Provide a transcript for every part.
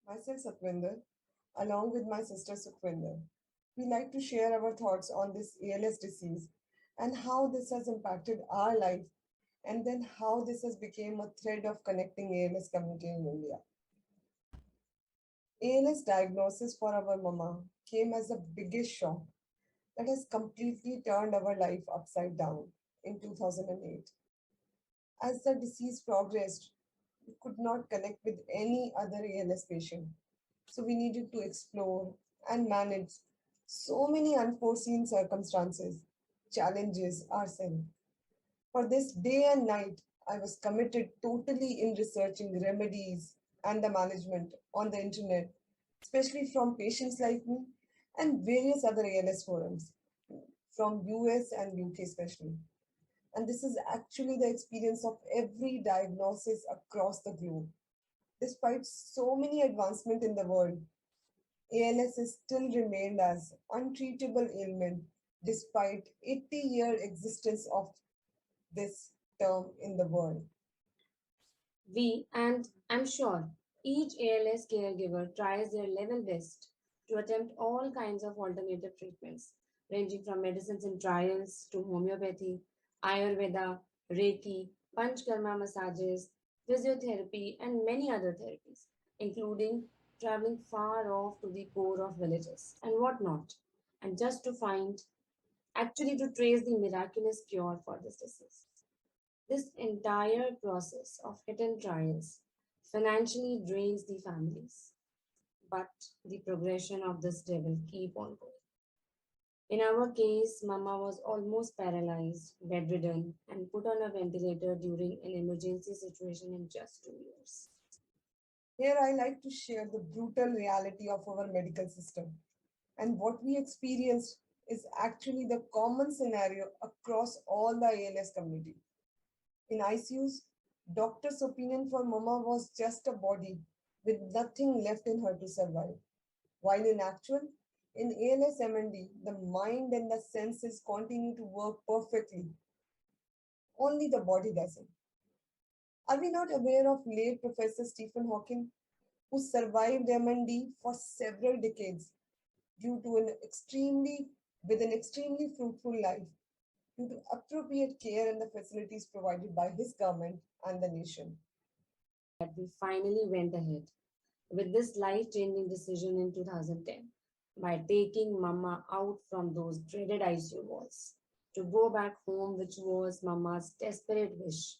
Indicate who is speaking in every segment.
Speaker 1: Myself, Satwinder, along with my sister Sukhwinder. We like to share our thoughts on this ALS disease and how this has impacted our life and then how this has become a thread of connecting ALS community in India. ALS diagnosis for our mama came as the biggest shock that has completely turned our life upside down in 2008. As the disease progressed, we could not connect with any other ALS patient. So we needed to explore and manage so many unforeseen circumstances, challenges ourselves. For this day and night, I was committed totally in researching remedies and the management on the internet, especially from patients like me and various other ALS forums from US and UK especially. And this is actually the experience of every diagnosis across the globe. Despite so many advancements in the world, ALS is still remained as untreatable ailment despite 80-year existence of this term in the world.
Speaker 2: And I'm sure, each ALS caregiver tries their level best to attempt all kinds of alternative treatments, ranging from medicines in trials to homeopathy, Ayurveda, Reiki, Panchkarma massages, physiotherapy, and many other therapies, including traveling far off to the core of villages and whatnot, and just to find, actually, to trace the miraculous cure for this disease. This entire process of hidden trials financially drains the families, but the progression of this day will keep on going. In our case, Mama was almost paralyzed, bedridden, and put on a ventilator during an emergency situation in just 2 years.
Speaker 1: Here I like to share the brutal reality of our medical system. And what we experienced is actually the common scenario across all the ALS community. In ICUs, doctor's opinion for Mama was just a body with nothing left in her to survive. While in actual, in ALS MND, the mind and the senses continue to work perfectly. Only the body doesn't. Are we not aware of late Professor Stephen Hawking, who survived MND for several decades due to an extremely fruitful life, due to appropriate care and the facilities provided by his government and the nation?
Speaker 2: That we finally went ahead with this life changing decision in 2010 by taking Mama out from those dreaded ICU walls to go back home, which was Mama's desperate wish,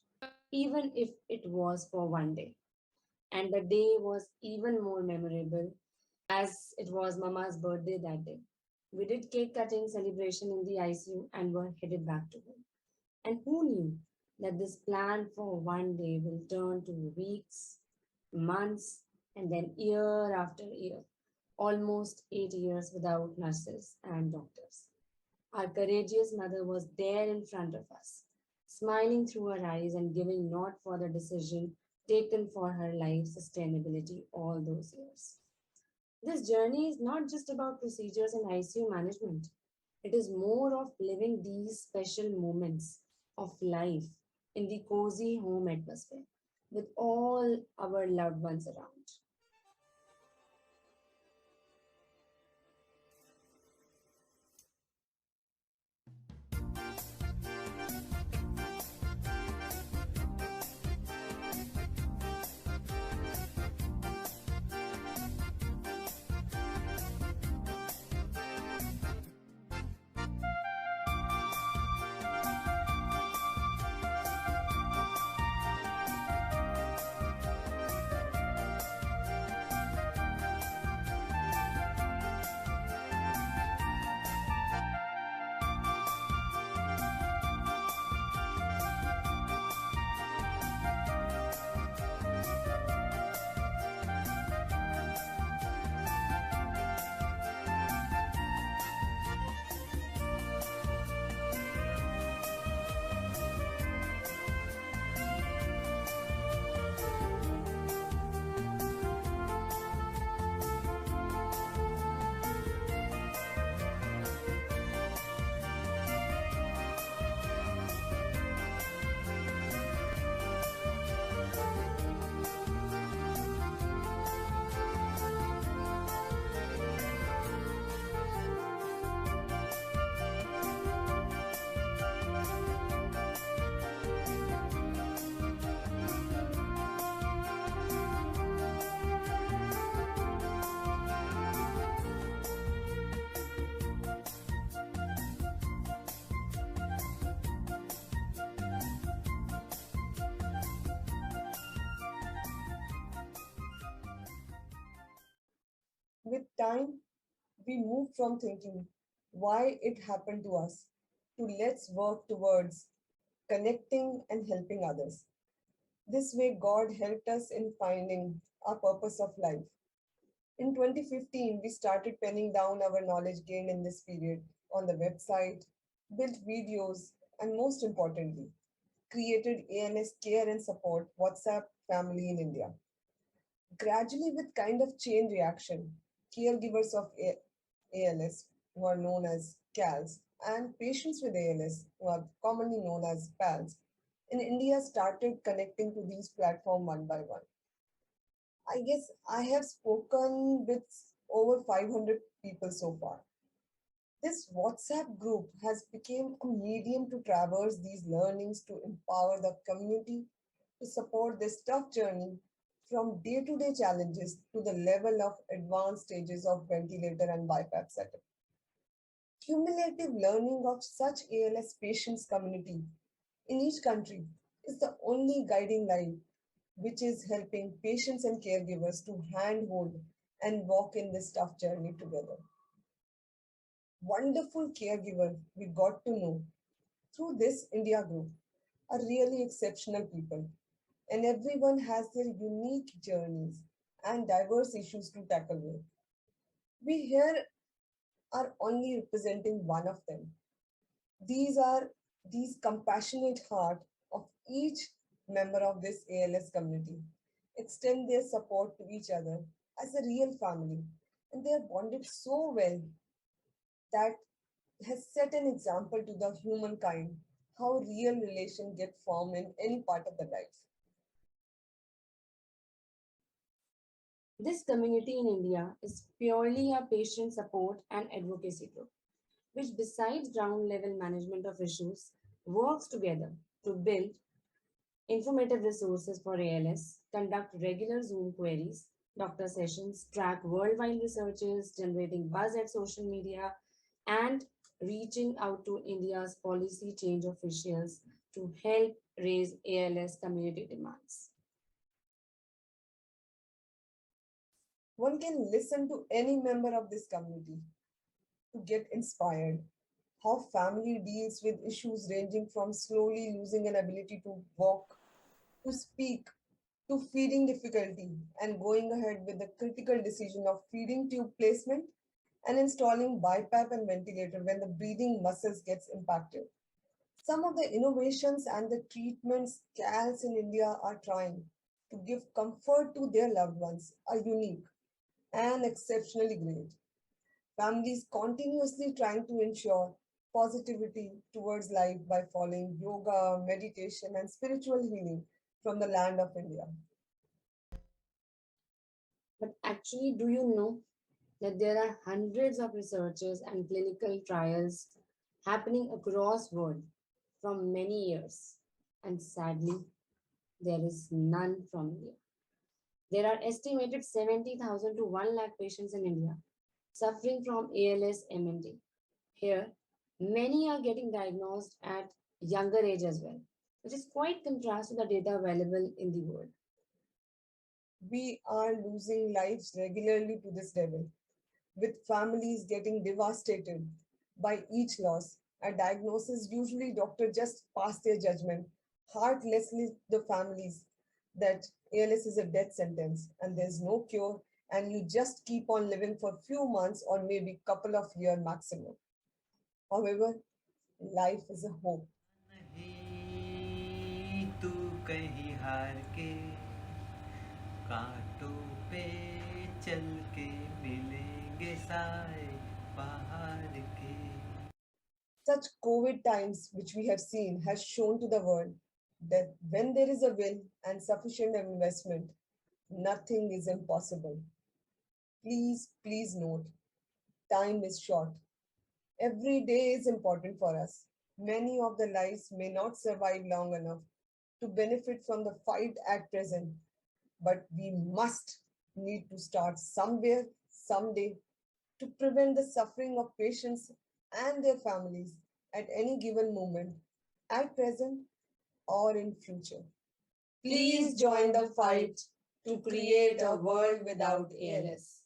Speaker 2: even if it was for one day. And the day was even more memorable as it was Mama's birthday that day. We did cake cutting celebration in the ICU and were headed back to home. And who knew that this plan for one day will turn to weeks, months, and then year after year, almost 8 years without nurses and doctors. Our courageous mother was there in front of us, smiling through her eyes and giving not for the decision taken for her life sustainability all those years. This journey is not just about procedures and ICU management. It is more of living these special moments of life in the cozy home atmosphere with all our loved ones around.
Speaker 1: With time, we move from thinking why it happened to us to let's work towards connecting and helping others. This way, God helped us in finding our purpose of life. In 2015, we started penning down our knowledge gained in this period on the website, built videos, and most importantly, created ALS Care and Support WhatsApp family in India. Gradually, with kind of chain reaction, caregivers of ALS, who are known as CALs, and patients with ALS, who are commonly known as PALs, in India started connecting to these platforms one by one. I guess I have spoken with over 500 people so far. This WhatsApp group has become a medium to traverse these learnings to empower the community to support this tough journey from day-to-day challenges to the level of advanced stages of ventilator and BiPAP setup. Cumulative learning of such ALS patients community in each country is the only guiding light which is helping patients and caregivers to handhold and walk in this tough journey together. Wonderful caregiver we got to know through this India group are really exceptional people, and everyone has their unique journeys and diverse issues to tackle with. We here are only representing one of them. These are these compassionate heart of each member of this ALS community extend their support to each other as a real family, and they are bonded so well that has set an example to the humankind how real relation get formed in any part of the life.
Speaker 2: This community in India is purely a patient support and advocacy group, which, besides ground level management of issues, works together to build informative resources for ALS, conduct regular Zoom queries, doctor sessions, track worldwide researches, generating buzz at social media, and reaching out to India's policy change officials to help raise ALS community demands.
Speaker 1: One can listen to any member of this community to get inspired. How family deals with issues ranging from slowly losing an ability to walk, to speak, to feeding difficulty, and going ahead with the critical decision of feeding tube placement and installing BiPAP and ventilator when the breathing muscles gets impacted. Some of the innovations and the treatments CALs in India are trying to give comfort to their loved ones are unique and exceptionally great. Families continuously trying to ensure positivity towards life by following yoga, meditation, and spiritual healing from the land of India.
Speaker 2: But actually, do you know that there are hundreds of researches and clinical trials happening across world from many years, and sadly, there is none from India. There are estimated 70,000 to 1 lakh patients in India suffering from ALS MND. Here, many are getting diagnosed at younger age as well, which is quite contrast to the data available in the world.
Speaker 1: We are losing lives regularly to this devil, with families getting devastated by each loss. At diagnosis, usually doctor just pass their judgment, heartlessly the families that ALS is a death sentence and there's no cure and you just keep on living for few months or maybe couple of years maximum. However, life is a hope.
Speaker 3: नहीं तू कहीं हार के कांटों पे चल के मिलेंगे साए पहाड़ के.
Speaker 1: Such COVID times, which we have seen, has shown to the world that when there is a will and sufficient investment, nothing is impossible. Please, please note, time is short. Every day is important for us. Many of the lives may not survive long enough to benefit from the fight at present, but we must need to start somewhere, someday, to prevent the suffering of patients and their families at any given moment, at present or in future. Please join the fight to create a world without ALS.